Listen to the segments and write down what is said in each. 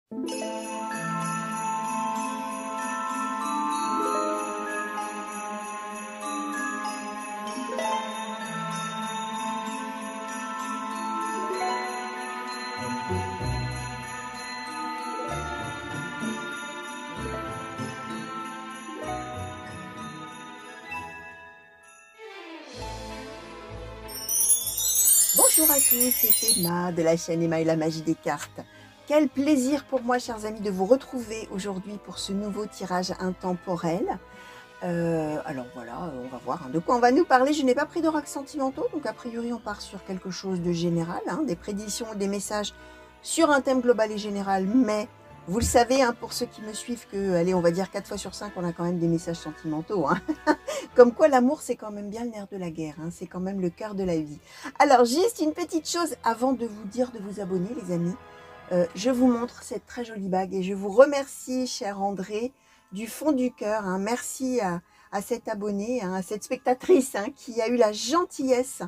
Bonjour à tous, c'est Emma de la chaîne Emma et la magie des cartes. Quel plaisir pour moi, chers amis, de vous retrouver aujourd'hui pour ce nouveau tirage intemporel. Alors voilà, on va voir de quoi on va nous parler. Je n'ai pas pris d'oracle sentimentaux, donc a priori on part sur quelque chose de général, des prédictions, des messages sur un thème global et général, mais vous le savez, pour ceux qui me suivent, que, allez, on va dire 4 fois sur 5, on a quand même des messages sentimentaux. Comme quoi l'amour, c'est quand même bien le nerf de la guerre, c'est quand même le cœur de la vie. Alors, juste une petite chose avant de vous dire de vous abonner, les amis. Je vous montre cette très jolie bague et je vous remercie, cher André, du fond du cœur. Merci à cette abonnée, à cette spectatrice qui a eu la gentillesse,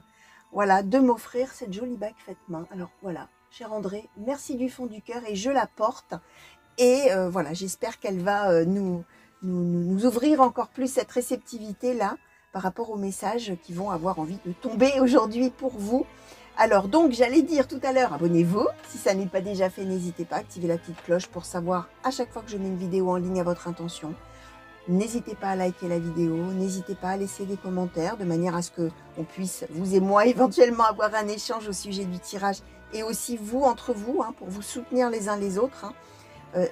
voilà, de m'offrir cette jolie bague faite main. Alors voilà, cher André, merci du fond du cœur et je la porte. Et voilà, j'espère qu'elle va nous ouvrir encore plus cette réceptivité-là par rapport aux messages qui vont avoir envie de tomber aujourd'hui pour vous. Alors donc, j'allais dire tout à l'heure, abonnez-vous. Si ça n'est pas déjà fait, n'hésitez pas à activer la petite cloche pour savoir à chaque fois que je mets une vidéo en ligne à votre intention. N'hésitez pas à liker la vidéo, n'hésitez pas à laisser des commentaires de manière à ce qu'on puisse, vous et moi, éventuellement avoir un échange au sujet du tirage et aussi vous, entre vous, pour vous soutenir les uns les autres.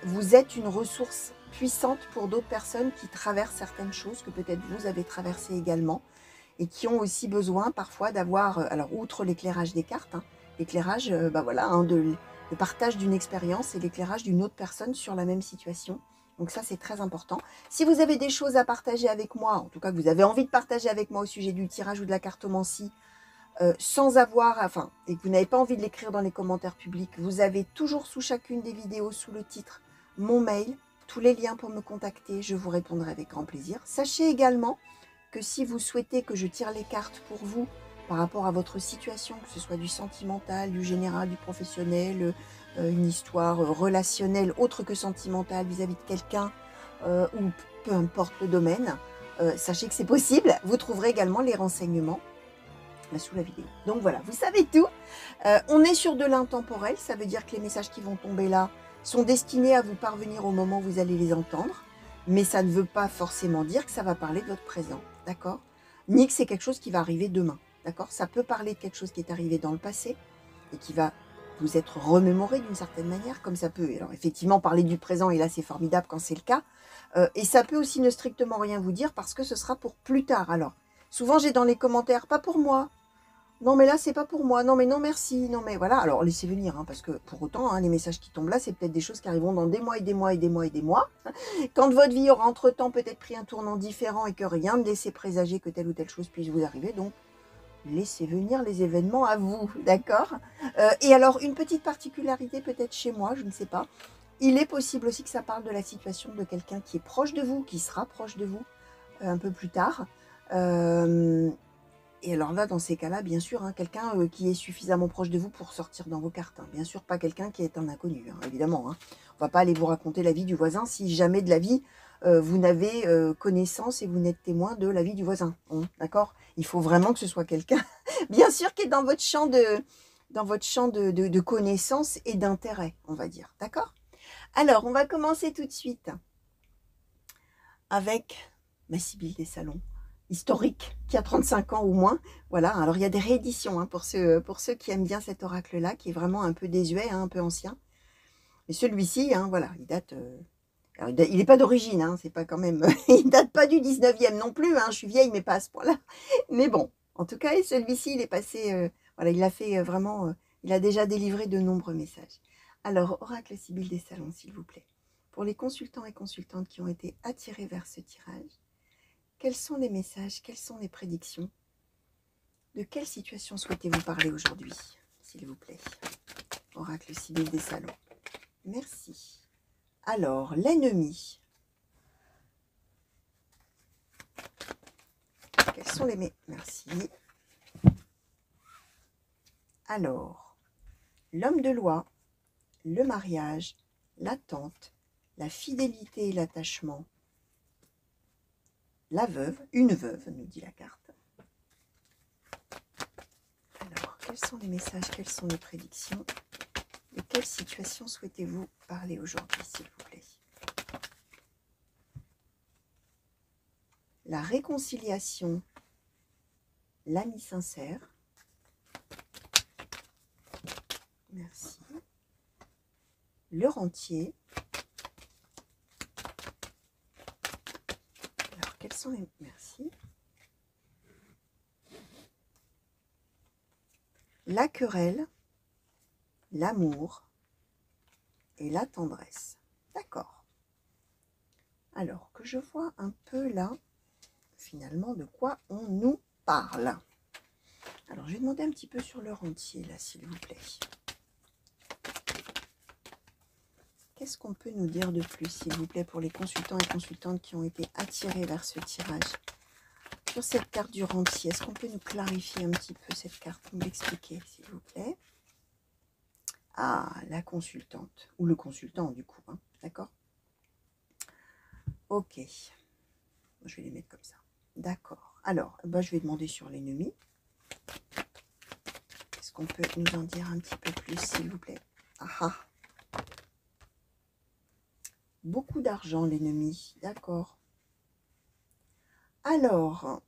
Vous êtes une ressource puissante pour d'autres personnes qui traversent certaines choses que peut-être vous avez traversées également et qui ont aussi besoin parfois d'avoir, alors outre l'éclairage des cartes, l'éclairage, voilà, le partage d'une expérience et l'éclairage d'une autre personne sur la même situation. Donc ça, c'est très important. Si vous avez des choses à partager avec moi, en tout cas que vous avez envie de partager avec moi au sujet du tirage ou de la cartomancie, sans avoir, et que vous n'avez pas envie de l'écrire dans les commentaires publics, vous avez toujours sous chacune des vidéos, sous le titre, mon mail, tous les liens pour me contacter, je vous répondrai avec grand plaisir. Sachez également que si vous souhaitez que je tire les cartes pour vous, par rapport à votre situation, que ce soit du sentimental, du général, du professionnel, une histoire relationnelle autre que sentimentale vis-à-vis de quelqu'un, ou peu importe le domaine, sachez que c'est possible. Vous trouverez également les renseignements sous la vidéo. Donc voilà, vous savez tout. On est sur de l'intemporel, ça veut dire que les messages qui vont tomber là sont destinés à vous parvenir au moment où vous allez les entendre, mais ça ne veut pas forcément dire que ça va parler de votre présent, d'accord? Ni que c'est quelque chose qui va arriver demain, d'accord? Ça peut parler de quelque chose qui est arrivé dans le passé et qui va vous être remémoré d'une certaine manière, comme ça peut, alors effectivement, parler du présent, et là c'est formidable quand c'est le cas, et ça peut aussi ne strictement rien vous dire parce que ce sera pour plus tard. Alors, souvent j'ai dans les commentaires, pas pour moi, non mais là c'est pas pour moi, non mais non merci, non mais voilà, alors laissez venir, parce que pour autant, les messages qui tombent là, c'est peut-être des choses qui arriveront dans des mois et des mois et des mois et des mois, quand votre vie aura entre-temps peut-être pris un tournant différent et que rien ne laissait présager que telle ou telle chose puisse vous arriver, donc laissez venir les événements à vous, d'accord? Et alors, une petite particularité peut-être chez moi, je ne sais pas, il est possible aussi que ça parle de la situation de quelqu'un qui est proche de vous, qui sera proche de vous un peu plus tard. Et alors là, dans ces cas-là, bien sûr, quelqu'un qui est suffisamment proche de vous pour sortir dans vos cartes. Bien sûr, pas quelqu'un qui est un inconnu, évidemment. On ne va pas aller vous raconter la vie du voisin si jamais de la vie, vous n'avez connaissance et vous n'êtes témoin de la vie du voisin. D'accord? Il faut vraiment que ce soit quelqu'un, bien sûr, qui est dans votre champ de connaissances et d'intérêt, on va dire. D'accord? Alors, on va commencer tout de suite avec ma Sibylle des Salons, historique, qui a 35 ans ou moins. Voilà, alors il y a des rééditions pour ceux qui aiment bien cet oracle-là, qui est vraiment un peu désuet, un peu ancien. Et celui-ci, voilà, il date... alors, il n'est pas d'origine, c'est pas quand même... il date pas du 19e non plus, je suis vieille, mais pas à ce point-là. Mais bon, en tout cas, celui-ci, il est passé... voilà, il a fait vraiment... il a déjà délivré de nombreux messages. Alors, oracle Sibylle des Salons, s'il vous plaît. Pour les consultants et consultantes qui ont été attirés vers ce tirage, quels sont les messages, quelles sont les prédictions? De quelle situation souhaitez-vous parler aujourd'hui, s'il vous plaît? Oracle Sibylle des Salons. Merci. Alors, l'ennemi. Quels sont les... Merci. Alors, l'homme de loi, le mariage l'attente, la fidélité et l'attachement, la veuve, une veuve, nous dit la carte. Alors, quels sont les messages, quelles sont les prédictions? De quelle situation souhaitez-vous parler aujourd'hui, s'il vous plaît? La réconciliation, l'ami sincère. Merci. Le rentier. Alors, quels sont les... Merci. La querelle, l'amour et la tendresse. D'accord. Alors, que je vois un peu là, finalement, de quoi on nous parle. Alors, je vais demander un petit peu sur le rentier, là, s'il vous plaît. Qu'est-ce qu'on peut nous dire de plus, s'il vous plaît, pour les consultants et consultantes qui ont été attirés vers ce tirage? Sur cette carte du rentier, est-ce qu'on peut nous clarifier un petit peu cette carte, nous l'expliquer, s'il vous plaît? Ah, la consultante, ou le consultant, du coup, hein, d'accord? Ok, je vais les mettre comme ça. D'accord. Alors, bah, je vais demander sur l'ennemi. Est-ce qu'on peut nous en dire un petit peu plus, s'il vous plaît? Ah ah. Beaucoup d'argent, l'ennemi. D'accord. Alors,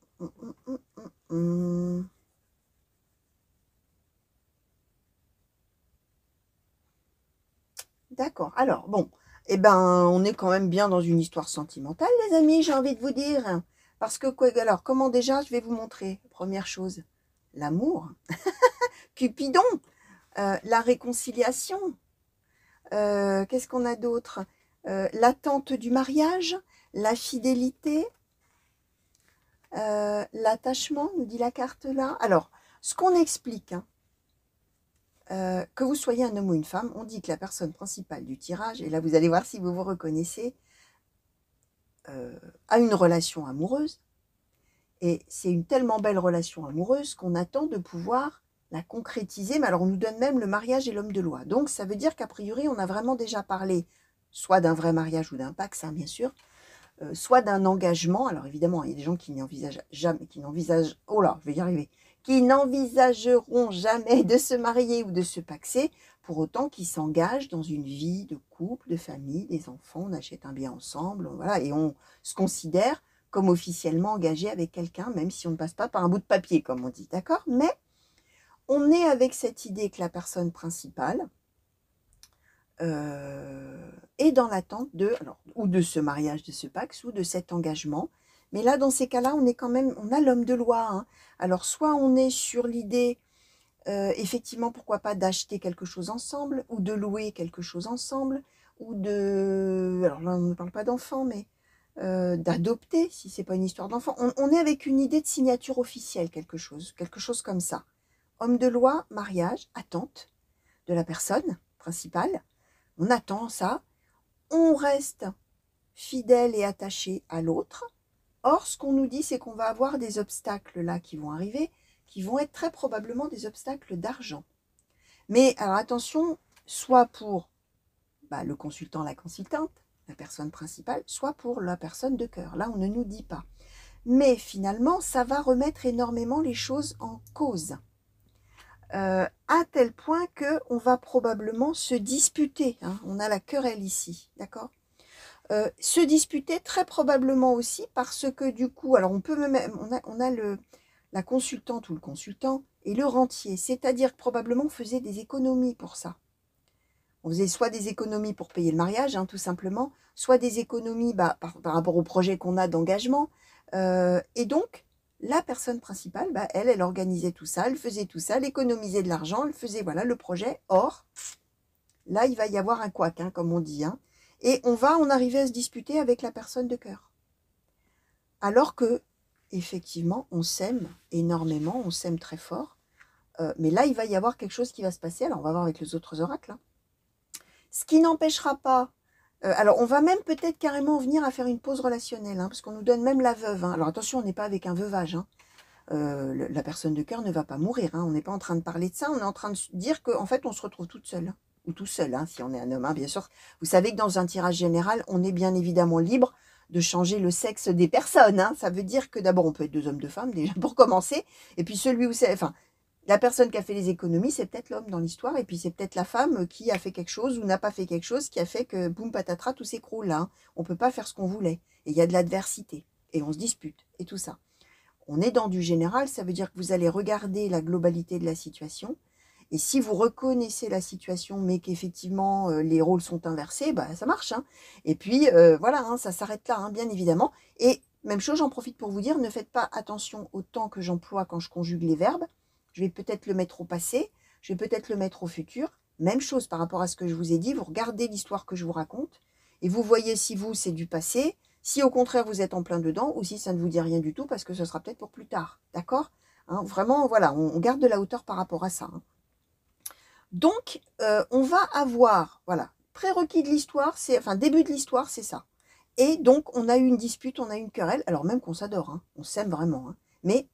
d'accord. Alors, bon, eh ben, on est quand même bien dans une histoire sentimentale, les amis, j'ai envie de vous dire. Parce que, quoi, alors, comment déjà, je vais vous montrer. Première chose, l'amour. Cupidon. La réconciliation. Qu'est-ce qu'on a d'autre? L'attente du mariage. La fidélité. L'attachement, nous dit la carte là. Alors, ce qu'on explique, hein, que vous soyez un homme ou une femme, on dit que la personne principale du tirage, et là vous allez voir si vous vous reconnaissez, a une relation amoureuse. Et c'est une tellement belle relation amoureuse qu'on attend de pouvoir la concrétiser. Mais alors on nous donne même le mariage et l'homme de loi. Donc ça veut dire qu'a priori on a vraiment déjà parlé soit d'un vrai mariage ou d'un pax, hein, bien sûr, soit d'un engagement. Alors évidemment, il y a des gens qui n'envisagent jamais, oh là, je vais y arriver, qui n'envisageront jamais de se marier ou de se paxer, pour autant qu'ils s'engagent dans une vie de couple, de famille, des enfants, on achète un bien ensemble, voilà, et on se considère comme officiellement engagé avec quelqu'un, même si on ne passe pas par un bout de papier, comme on dit, d'accord? Mais on est avec cette idée que la personne principale est dans l'attente de, alors, ou de ce mariage, de ce pax, ou de cet engagement. Mais là, dans ces cas-là, on est quand même, on a l'homme de loi, hein. Alors, soit on est sur l'idée, effectivement, pourquoi pas d'acheter quelque chose ensemble, ou de louer quelque chose ensemble, ou de, alors là, on ne parle pas d'enfants, mais d'adopter, si c'est pas une histoire d'enfant. On est avec une idée de signature officielle, quelque chose comme ça. Homme de loi, mariage, attente de la personne principale. On attend ça. On reste fidèle et attaché à l'autre. Or, ce qu'on nous dit, c'est qu'on va avoir des obstacles là qui vont arriver, qui vont être très probablement des obstacles d'argent. Mais alors attention, soit pour le consultant, la consultante, la personne principale, soit pour la personne de cœur. Là, on ne nous dit pas. Mais finalement, ça va remettre énormément les choses en cause. À tel point qu'on va probablement se disputer. Hein. On a la querelle ici, d'accord? Se disputer très probablement aussi parce que du coup, alors on peut même, on a la consultante ou le consultant et le rentier. C'est-à-dire que probablement on faisait des économies pour ça. On faisait soit des économies pour payer le mariage, hein, tout simplement, soit des économies par rapport au projet qu'on a d'engagement. Et donc, la personne principale, elle organisait tout ça, elle faisait tout ça, elle économisait de l'argent, elle faisait voilà, le projet. Or, là, il va y avoir un couac, hein, comme on dit. Hein, et on arrivait à se disputer avec la personne de cœur. Alors que, effectivement, on s'aime énormément, on s'aime très fort. Mais là, il va y avoir quelque chose qui va se passer. Alors, on va voir avec les autres oracles. Hein. Ce qui n'empêchera pas... alors, on va même peut-être carrément venir à faire une pause relationnelle, hein, parce qu'on nous donne même la veuve. Hein. Alors, attention, on n'est pas avec un veuvage. Hein. La personne de cœur ne va pas mourir. Hein. On n'est pas en train de parler de ça. On est en train de dire qu'en fait, on se retrouve toute seule. ou tout seul, hein, si on est un homme, hein, bien sûr. Vous savez que dans un tirage général, on est bien évidemment libre de changer le sexe des personnes. Hein. Ça veut dire que d'abord, on peut être 2 hommes, 2 femmes, déjà pour commencer. Et puis celui où c'est... Enfin, la personne qui a fait les économies, c'est peut-être l'homme dans l'histoire. Et puis c'est peut-être la femme qui a fait quelque chose ou n'a pas fait quelque chose qui a fait que, boum, patatras, tout s'écroule. Hein. On ne peut pas faire ce qu'on voulait. Et il y a de l'adversité. Et on se dispute. Et tout ça. On est dans du général. Ça veut dire que vous allez regarder la globalité de la situation. Et si vous reconnaissez la situation, mais qu'effectivement les rôles sont inversés, bah, ça marche. Hein. Et puis, voilà, hein, ça s'arrête là, hein, bien évidemment. Et même chose, j'en profite pour vous dire, ne faites pas attention au temps que j'emploie quand je conjugue les verbes. Je vais peut-être le mettre au passé, je vais peut-être le mettre au futur. Même chose par rapport à ce que je vous ai dit, vous regardez l'histoire que je vous raconte, et vous voyez si vous, c'est du passé, si au contraire vous êtes en plein dedans, ou si ça ne vous dit rien du tout, parce que ce sera peut-être pour plus tard. D'accord, hein, vraiment, voilà, on garde de la hauteur par rapport à ça. Hein. Donc, on va avoir, voilà, prérequis de l'histoire, c'est, enfin, début de l'histoire, c'est ça. Et donc, on a eu une dispute, on a eu une querelle, alors même qu'on s'adore, hein, on s'aime vraiment. Hein, mais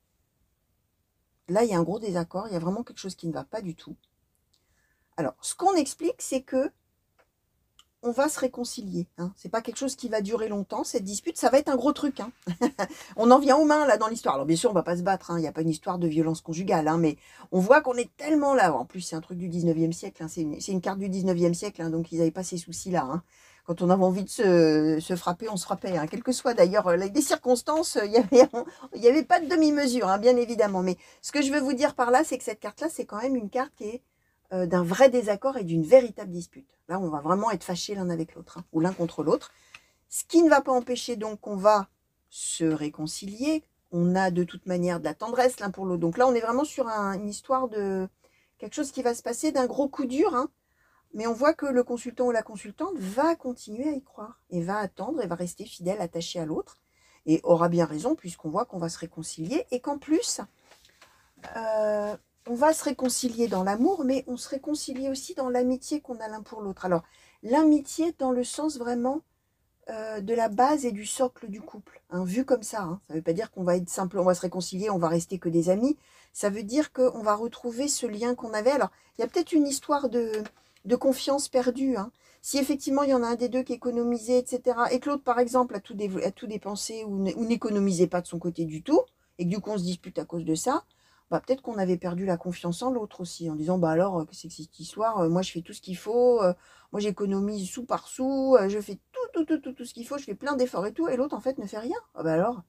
là, il y a un gros désaccord, il y a vraiment quelque chose qui ne va pas du tout. Alors, ce qu'on explique, c'est que on va se réconcilier. Hein. C'est pas quelque chose qui va durer longtemps, cette dispute, ça va être un gros truc. Hein. On en vient aux mains, là, dans l'histoire. Alors, bien sûr, on va pas se battre, hein. Il n'y a pas une histoire de violence conjugale, hein, mais on voit qu'on est tellement là. En plus, c'est un truc du 19e siècle, hein. C'est une carte du 19e siècle, hein, donc ils n'avaient pas ces soucis-là. Hein. Quand on avait envie de se frapper, on se frappait. Hein. Quelles que soient d'ailleurs les circonstances, il y avait pas de demi-mesure, hein, bien évidemment. Mais ce que je veux vous dire par là, c'est que cette carte-là, c'est quand même une carte qui est d'un vrai désaccord et d'une véritable dispute. Là, on va vraiment être fâchés l'un avec l'autre, hein, ou l'un contre l'autre. Ce qui ne va pas empêcher donc qu'on va se réconcilier. On a de toute manière de la tendresse l'un pour l'autre. Donc là, on est vraiment sur une histoire de quelque chose qui va se passer d'un gros coup dur. Hein. Mais on voit que le consultant ou la consultante va continuer à y croire et va attendre et va rester fidèle, attaché à l'autre. Et aura bien raison puisqu'on voit qu'on va se réconcilier et qu'en plus, on va se réconcilier dans l'amour, mais on se réconcilie aussi dans l'amitié qu'on a l'un pour l'autre. Alors, l'amitié dans le sens vraiment de la base et du socle du couple, hein, vu comme ça. Hein. Ça ne veut pas dire qu'on va être simple, on va se réconcilier, on va rester que des amis. Ça veut dire qu'on va retrouver ce lien qu'on avait. Alors, il y a peut-être une histoire de confiance perdue. Hein. Si effectivement, il y en a un des deux qui économisait, etc., et que l'autre, par exemple, a tout dépensé ou n'économisait pas de son côté du tout, et que du coup, on se dispute à cause de ça, bah, peut-être qu'on avait perdu la confiance en l'autre aussi, en disant, bah alors, qu'est-ce que c'est que cette histoire, moi, je fais tout ce qu'il faut, moi, j'économise sou par sou, je fais tout ce qu'il faut, je fais plein d'efforts et tout, et l'autre, en fait, ne fait rien. Ah bah alors,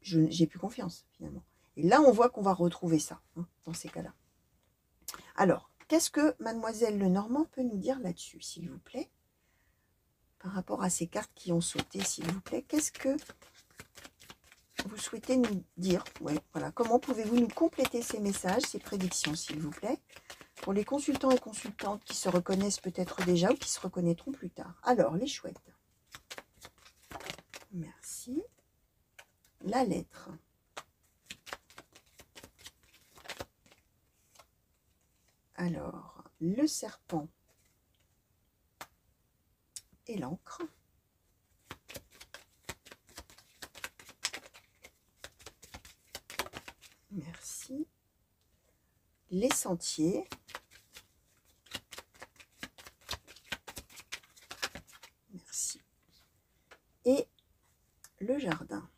j'ai plus confiance, finalement. Et là, on voit qu'on va retrouver ça, hein, dans ces cas-là. Alors, qu'est-ce que Mademoiselle Lenormand peut nous dire là-dessus, s'il vous plaît? Par rapport à ces cartes qui ont sauté, s'il vous plaît, qu'est-ce que vous souhaitez nous dire? Ouais, voilà. Comment pouvez-vous nous compléter ces messages, ces prédictions, s'il vous plaît, pour les consultants et consultantes qui se reconnaissent peut-être déjà ou qui se reconnaîtront plus tard? Alors, les chouettes. Merci. La lettre. Alors, le serpent et l'encre. Merci. Les sentiers. Merci. Et le jardin.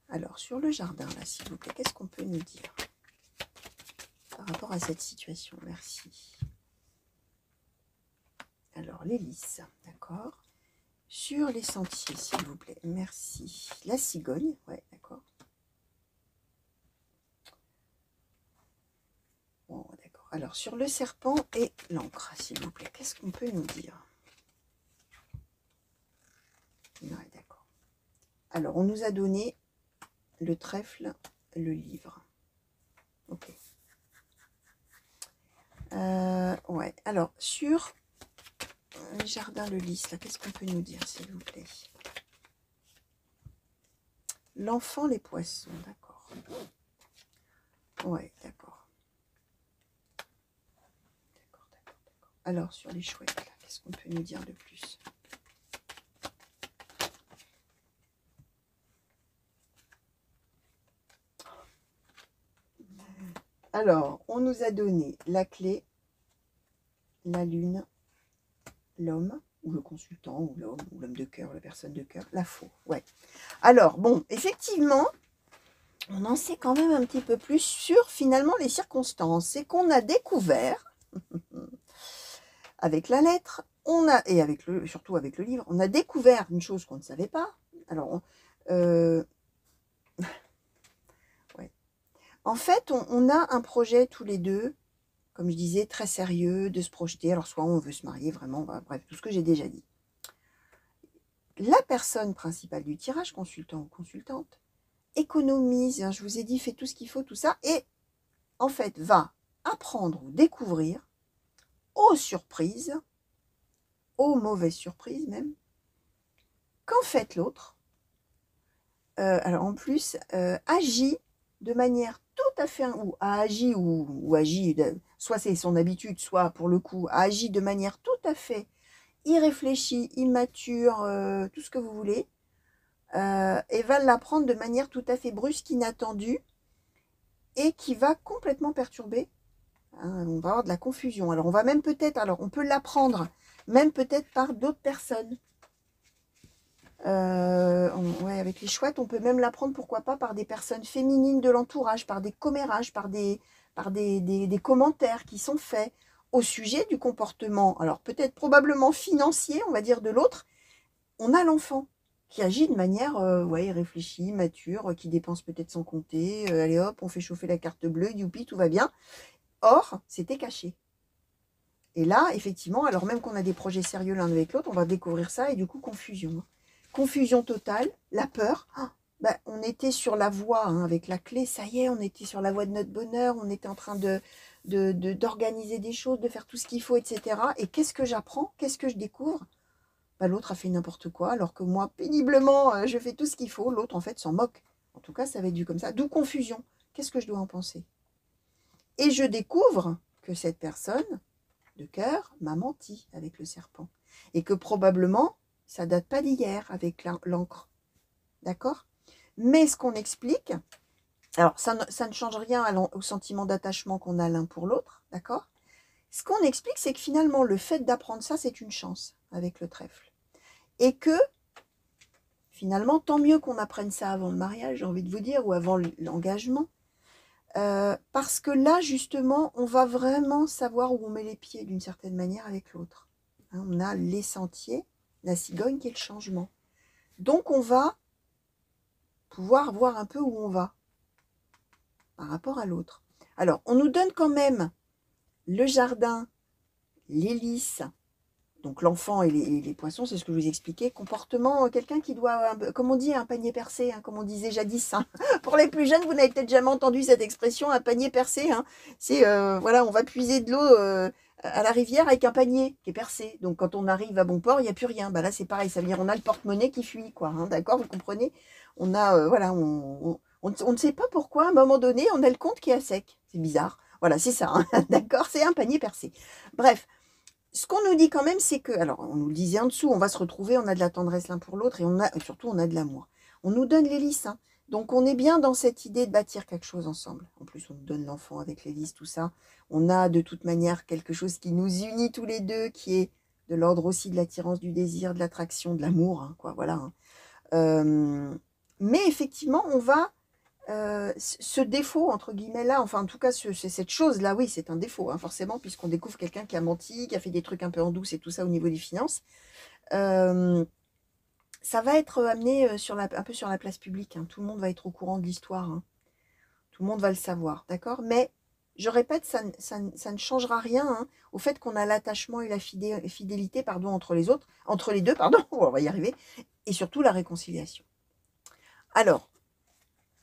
Alors, sur le jardin, là, s'il vous plaît, qu'est-ce qu'on peut nous dire par rapport à cette situation? Merci. Alors, les lys, d'accord. Sur les sentiers, s'il vous plaît, merci. La cigogne, ouais, d'accord. Bon, d'accord. Alors, sur le serpent et l'encre, s'il vous plaît, qu'est-ce qu'on peut nous dire? Ouais, d'accord. Alors, on nous a donné le trèfle, le livre. Ok. Ouais, alors, sur le jardin, le lys, là, qu'est-ce qu'on peut nous dire, s'il vous plaît? L'enfant, les poissons, d'accord. Ouais, d'accord. D'accord. Alors, sur les chouettes, là, qu'est-ce qu'on peut nous dire de plus? Alors, on nous a donné la clé, la lune, l'homme, ou le consultant, ou l'homme de cœur, la personne de cœur, la faux. Ouais. Alors, bon, effectivement, on en sait quand même un petit peu plus sur finalement les circonstances. C'est qu'on a découvert, avec la lettre, et avec surtout avec le livre, on a découvert une chose qu'on ne savait pas. Alors, ouais. En fait, on a un projet tous les deux, comme je disais, très sérieux, de se projeter. Alors, soit on veut se marier vraiment, bref, tout ce que j'ai déjà dit. La personne principale du tirage, consultant ou consultante, économise, hein, je vous ai dit, fait tout ce qu'il faut, tout ça, et en fait, va apprendre ou découvrir, aux surprises, aux mauvaises surprises même, qu'en fait l'autre, alors en plus, agit de manière tout à fait, ou a agi, ou agit, soit c'est son habitude, soit pour le coup, a agi de manière tout à fait irréfléchie, immature, tout ce que vous voulez, et va l'apprendre de manière tout à fait brusque, inattendue, et qui va complètement perturber. Hein, on va avoir de la confusion. Alors on va même peut-être, alors on peut l'apprendre, même peut-être par d'autres personnes. Ouais, avec les chouettes, on peut même l'apprendre, pourquoi pas, par des personnes féminines de l'entourage, par des commérages, par des commentaires qui sont faits au sujet du comportement, alors peut-être probablement financier, on va dire, de l'autre. On a l'enfant qui agit de manière ouais, réfléchie, mature, qui dépense peut-être sans compter. Allez hop, on fait chauffer la carte bleue, youpi, tout va bien. Or, c'était caché. Et là, effectivement, alors même qu'on a des projets sérieux l'un avec l'autre, on va découvrir ça et du coup, confusion. Confusion totale, la peur. Ben, on était sur la voie hein, avec la clé, ça y est, on était sur la voie de notre bonheur, on était en train d'organiser des choses, de faire tout ce qu'il faut, etc. Et qu'est-ce que j'apprends? Qu'est-ce que je découvre? Ben, l'autre a fait n'importe quoi, alors que moi, péniblement, je fais tout ce qu'il faut. L'autre, en fait, s'en moque. En tout cas, ça va être vu comme ça. D'où confusion. Qu'est-ce que je dois en penser? Et je découvre que cette personne de cœur m'a menti avec le serpent. Et que probablement, ça date pas d'hier avec l'encre. D'accord? Mais ce qu'on explique, alors ça ne change rien au sentiment d'attachement qu'on a l'un pour l'autre. D'accord? Ce qu'on explique, c'est que finalement, le fait d'apprendre ça, c'est une chance avec le trèfle. Et que, finalement, tant mieux qu'on apprenne ça avant le mariage, j'ai envie de vous dire, ou avant l'engagement. Parce que là, justement, on va vraiment savoir où on met les pieds d'une certaine manière avec l'autre. Hein, on a les sentiers, la cigogne qui est le changement. Donc, on va pouvoir voir un peu où on va par rapport à l'autre. Alors, on nous donne quand même le jardin, l'hélice, donc l'enfant et les poissons, c'est ce que je vous expliquais. Comportement, quelqu'un qui doit, comme on dit, un panier percé, hein, comme on disait jadis. Hein. Pour les plus jeunes, vous n'avez peut-être jamais entendu cette expression, un panier percé. Hein. C'est, voilà, on va puiser de l'eau à la rivière avec un panier qui est percé. Donc quand on arrive à bon port, il n'y a plus rien. Bah là, c'est pareil, ça veut dire on a le porte-monnaie qui fuit, quoi. Hein, d'accord, vous comprenez? On a, voilà, on ne sait pas pourquoi, à un moment donné, on a le compte qui est à sec. C'est bizarre. Voilà, c'est ça. Hein, d'accord, c'est un panier percé. Bref. Ce qu'on nous dit quand même, c'est que, alors on nous le disait en dessous, on va se retrouver, on a de la tendresse l'un pour l'autre et surtout on a de l'amour. On nous donne l'hélice, hein. Donc on est bien dans cette idée de bâtir quelque chose ensemble. En plus on nous donne l'enfant avec l'hélice, tout ça. On a de toute manière quelque chose qui nous unit tous les deux, qui est de l'ordre aussi de l'attirance, du désir, de l'attraction, de l'amour, hein, quoi, voilà. Hein. Mais effectivement, on va ce défaut, entre guillemets, là, enfin, en tout cas, cette chose-là, oui, c'est un défaut, hein, forcément, puisqu'on découvre quelqu'un qui a menti, qui a fait des trucs un peu en douce et tout ça au niveau des finances. Ça va être amené un peu sur la place publique. Hein. Tout le monde va être au courant de l'histoire. Hein. Tout le monde va le savoir, d'accord? Mais, je répète, ça ne changera rien hein, au fait qu'on a l'attachement et la fidélité pardon, entre les deux, pardon, on va y arriver, et surtout la réconciliation. Alors,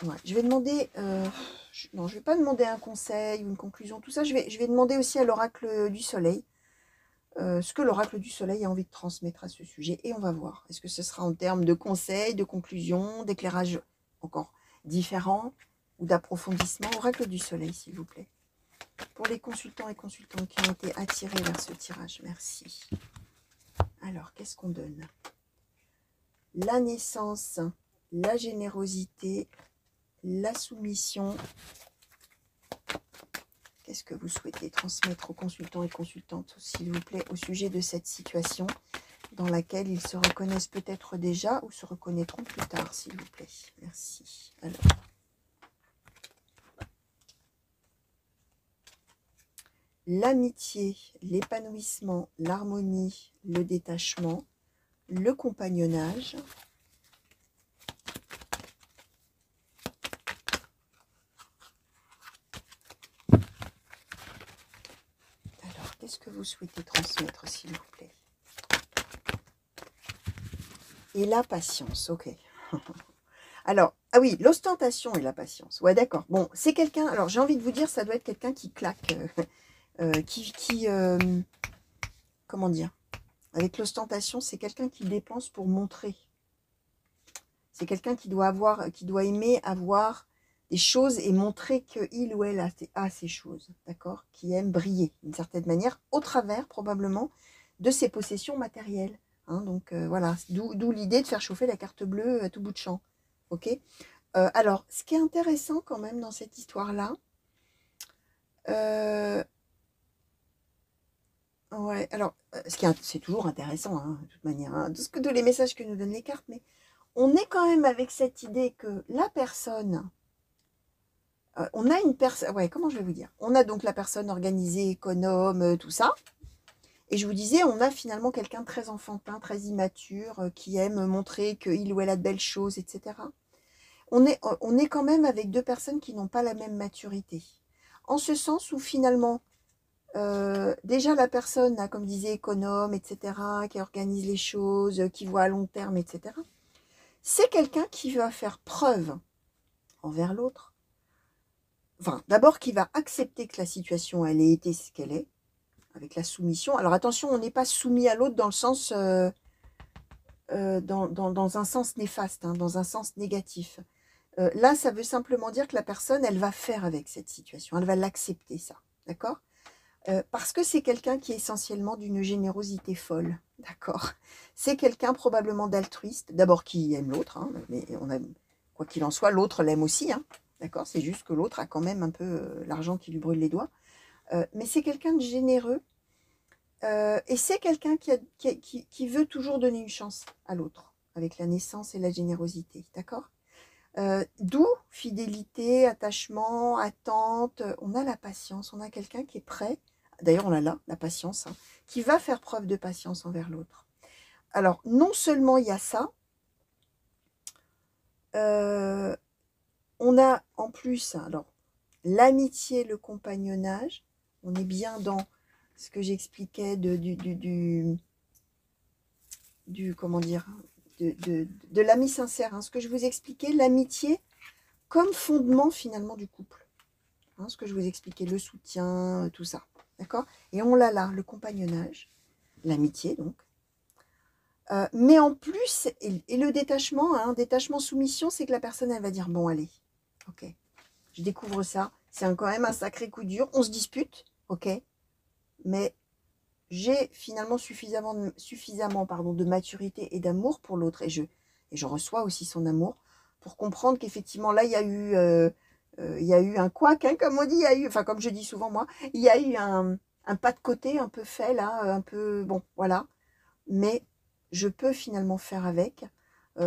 ouais, je vais demander, non, je vais pas demander un conseil ou une conclusion, tout ça. Je vais demander aussi à l'oracle du soleil ce que l'oracle du soleil a envie de transmettre à ce sujet. Et on va voir. Est-ce que ce sera en termes de conseils, de conclusions, d'éclairage encore différents ou d'approfondissement? Oracle du soleil, s'il vous plaît. Pour les consultants et consultantes qui ont été attirés vers ce tirage. Merci. Alors, qu'est-ce qu'on donne? La naissance, la générosité, la soumission Qu'est-ce que vous souhaitez transmettre aux consultants et consultantes, s'il vous plaît, au sujet de cette situation dans laquelle ils se reconnaissent peut-être déjà ou se reconnaîtront plus tard, s'il vous plaît. Merci. Alors. L'amitié, l'épanouissement, l'harmonie, le détachement, le compagnonnage. Alors, qu'est-ce que vous souhaitez transmettre, s'il vous plaît? Et la patience, ok. Alors, ah oui, l'ostentation et la patience. Ouais, d'accord. Bon, c'est quelqu'un, alors j'ai envie de vous dire, ça doit être quelqu'un qui claque, comment dire? Avec l'ostentation, c'est quelqu'un qui dépense pour montrer. C'est quelqu'un qui doit aimer avoir des choses et montrer qu'il ou elle a ces choses, d'accord? Qui aime briller d'une certaine manière, au travers probablement de ses possessions matérielles. Hein, donc voilà, d'où l'idée de faire chauffer la carte bleue à tout bout de champ. Ok. Alors, ce qui est intéressant quand même dans cette histoire-là, ouais, alors, c'est toujours intéressant, hein, de toute manière, hein, tous les messages que nous donnent les cartes, mais on est quand même avec cette idée que la personne, on a une personne, ouais, comment je vais vous dire? On a donc la personne organisée, économe, tout ça, et je vous disais, on a finalement quelqu'un de très enfantin, très immature, qui aime montrer qu'il ou elle a de belles choses, etc. On est quand même avec deux personnes qui n'ont pas la même maturité. En ce sens où finalement, déjà la personne, là, comme disait, économe, etc., qui organise les choses, qui voit à long terme, etc., c'est quelqu'un qui va faire preuve envers l'autre. Enfin, d'abord, qui va accepter que la situation, elle ait été ce qu'elle est, avec la soumission. Alors attention, on n'est pas soumis à l'autre dans le sens, dans un sens néfaste, hein, dans un sens négatif. Là, ça veut simplement dire que la personne, elle va faire avec cette situation, elle va l'accepter, ça, d'accord? Parce que c'est quelqu'un qui est essentiellement d'une générosité folle, d'accord? C'est quelqu'un probablement d'altruiste, d'abord qui aime l'autre, hein, mais quoi qu'il en soit, l'autre l'aime aussi, hein, d'accord? C'est juste que l'autre a quand même un peu l'argent qui lui brûle les doigts. Mais c'est quelqu'un de généreux, et c'est quelqu'un qui veut toujours donner une chance à l'autre, avec la naissance et la générosité, d'accord? D'où fidélité, attachement, attente, on a la patience, on a quelqu'un qui est prêt, d'ailleurs on a là, la patience, hein, qui va faire preuve de patience envers l'autre. Alors, non seulement il y a ça, on a en plus, alors, l'amitié, le compagnonnage, on est bien dans ce que j'expliquais comment dire, de l'ami sincère, hein, ce que je vous expliquais, l'amitié comme fondement finalement du couple. Hein, ce que je vous expliquais, le soutien, tout ça. D'accord? Et on l'a là, le compagnonnage, l'amitié donc. Mais en plus, et le détachement, hein, détachement soumission, c'est que la personne, elle va dire, bon allez, ok, je découvre ça, c'est quand même un sacré coup dur, on se dispute, ok, mais j'ai finalement suffisamment de maturité et d'amour pour l'autre, et je reçois aussi son amour, pour comprendre qu'effectivement, là, il y a eu un couac, hein, comme on dit, il y a eu, enfin, comme je dis souvent, moi, il y a eu un pas de côté un peu fait, là, un peu, bon, voilà, mais je peux finalement faire avec,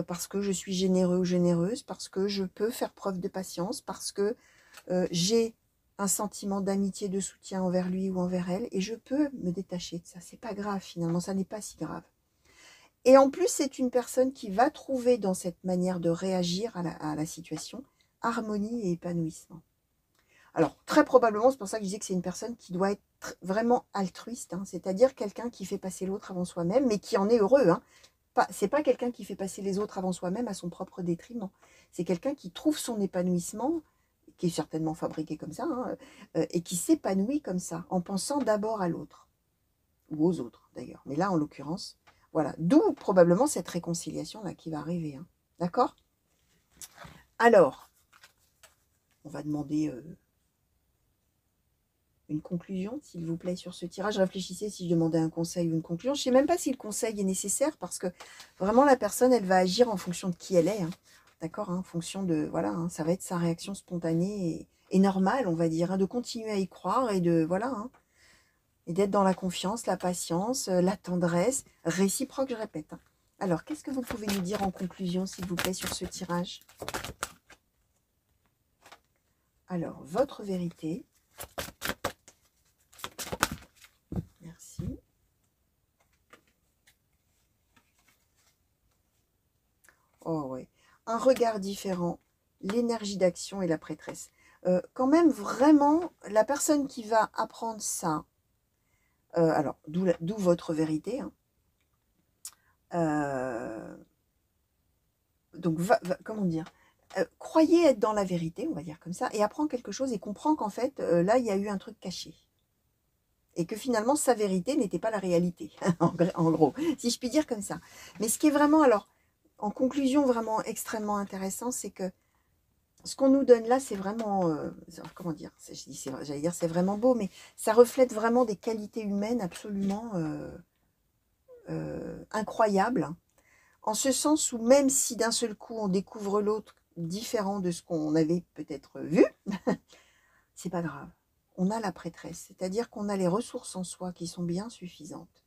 parce que je suis généreux ou généreuse, parce que je peux faire preuve de patience, parce que j'ai un sentiment d'amitié, de soutien envers lui ou envers elle, et je peux me détacher de ça. C'est pas grave, finalement, ça n'est pas si grave. Et en plus, c'est une personne qui va trouver dans cette manière de réagir à la situation harmonie et épanouissement. Alors, très probablement, c'est pour ça que je disais que c'est une personne qui doit être vraiment altruiste, hein, c'est-à-dire quelqu'un qui fait passer l'autre avant soi-même, mais qui en est heureux. Hein. C'est pas quelqu'un qui fait passer les autres avant soi-même à son propre détriment. C'est quelqu'un qui trouve son épanouissement, qui est certainement fabriqué comme ça, hein, et qui s'épanouit comme ça, en pensant d'abord à l'autre, ou aux autres d'ailleurs. Mais là, en l'occurrence, voilà. D'où probablement cette réconciliation-là qui va arriver. Hein. D'accord? Alors, on va demander une conclusion, s'il vous plaît, sur ce tirage. Réfléchissez si je demandais un conseil ou une conclusion. Je ne sais même pas si le conseil est nécessaire, parce que vraiment, la personne, elle va agir en fonction de qui elle est. Hein. D'accord, hein, en fonction de, voilà, hein, ça va être sa réaction spontanée est normal, on va dire, hein, de continuer à y croire et de, voilà, hein, et d'être dans la confiance, la patience, la tendresse, réciproque, je répète. Hein. Alors, qu'est-ce que vous pouvez nous dire en conclusion, s'il vous plaît, sur ce tirage? Alors, votre vérité. Merci. Oh ouais. Un regard différent, l'énergie d'action et la prêtresse. Quand même, vraiment, la personne qui va apprendre ça, alors, d'où votre vérité, hein, donc, comment dire, croyez être dans la vérité, on va dire comme ça, et apprend quelque chose et comprend qu'en fait, là, il y a eu un truc caché. Et que finalement, sa vérité n'était pas la réalité, en gros, si je puis dire comme ça. Mais ce qui est vraiment, alors, en conclusion, vraiment extrêmement intéressant, c'est que ce qu'on nous donne là, c'est vraiment, comment dire, j'allais dire c'est vraiment beau, mais ça reflète vraiment des qualités humaines absolument incroyables. En ce sens où même si d'un seul coup on découvre l'autre différent de ce qu'on avait peut-être vu, c'est pas grave. On a la prêtresse, c'est-à-dire qu'on a les ressources en soi qui sont bien suffisantes.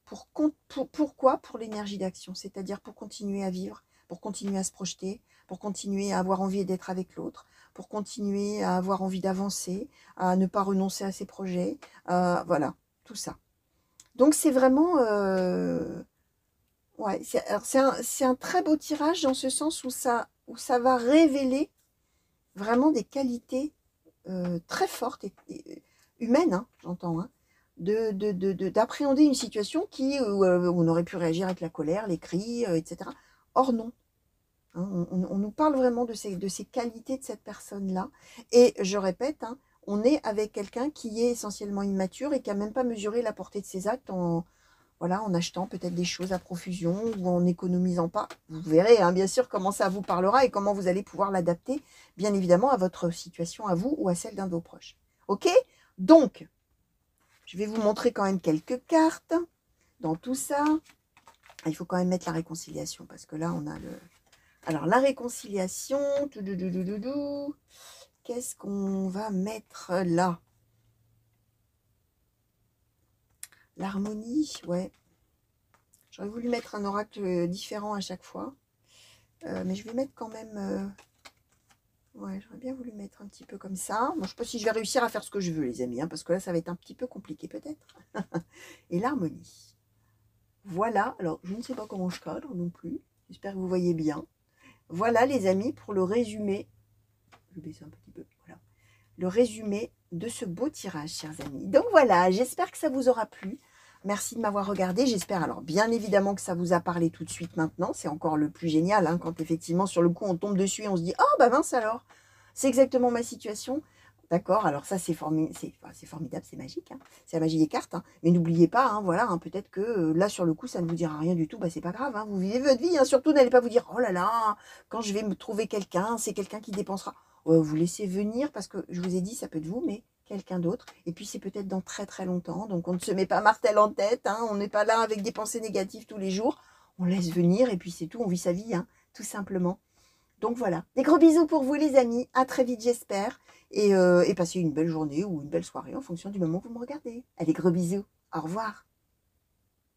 Pourquoi? Pour l'énergie d'action, c'est-à-dire pour continuer à vivre, pour continuer à se projeter, pour continuer à avoir envie d'être avec l'autre, pour continuer à avoir envie d'avancer, à ne pas renoncer à ses projets, voilà, tout ça. Donc c'est vraiment... ouais, c'est un très beau tirage dans ce sens où ça va révéler vraiment des qualités très fortes et humaines, hein, j'entends, hein, d'appréhender une situation où on aurait pu réagir avec la colère, les cris, etc. Or non. Hein, on nous parle vraiment de ces qualités de cette personne-là. Et je répète, hein, on est avec quelqu'un qui est essentiellement immature et qui n'a même pas mesuré la portée de ses actes voilà, en achetant peut-être des choses à profusion ou en n'économisant pas. Vous verrez, hein, bien sûr, comment ça vous parlera et comment vous allez pouvoir l'adapter, bien évidemment, à votre situation, à vous ou à celle d'un de vos proches. OK? Donc, je vais vous montrer quand même quelques cartes dans tout ça. Il faut quand même mettre la réconciliation parce que là, on a le... Alors, la réconciliation, qu'est-ce qu'on va mettre là? L'harmonie, ouais. J'aurais voulu mettre un oracle différent à chaque fois. Mais je vais mettre quand même... ouais, j'aurais bien voulu mettre un petit peu comme ça. Bon, je ne sais pas si je vais réussir à faire ce que je veux, les amis, hein, parce que là, ça va être un petit peu compliqué, peut-être. Et l'harmonie. Voilà. Alors, je ne sais pas comment je cadre non plus. J'espère que vous voyez bien. Voilà, les amis, pour le résumé. Je vais baisser un petit peu. Voilà. Le résumé de ce beau tirage, chers amis. Donc, voilà, j'espère que ça vous aura plu. Merci de m'avoir regardé. J'espère alors bien évidemment que ça vous a parlé tout de suite maintenant. C'est encore le plus génial, hein, quand effectivement sur le coup on tombe dessus et on se dit « Oh bah mince alors, c'est exactement ma situation ». D'accord, alors ça c'est formidable, c'est magique. Hein. C'est la magie des cartes. Hein. Mais n'oubliez pas, hein, voilà, hein, peut-être que là sur le coup ça ne vous dira rien du tout. Bah c'est pas grave, hein, vous vivez votre vie. Hein. Surtout n'allez pas vous dire « Oh là là, quand je vais me trouver quelqu'un, c'est quelqu'un qui dépensera ». Vous laissez venir parce que je vous ai dit ça peut être vous, mais quelqu'un d'autre, et puis c'est peut-être dans très très longtemps, donc on ne se met pas martel en tête, hein, on n'est pas là avec des pensées négatives tous les jours, on laisse venir, et puis c'est tout, on vit sa vie, hein, tout simplement. Donc voilà, des gros bisous pour vous les amis, à très vite j'espère, et passez une belle journée ou une belle soirée en fonction du moment où vous me regardez. Allez, gros bisous, au revoir.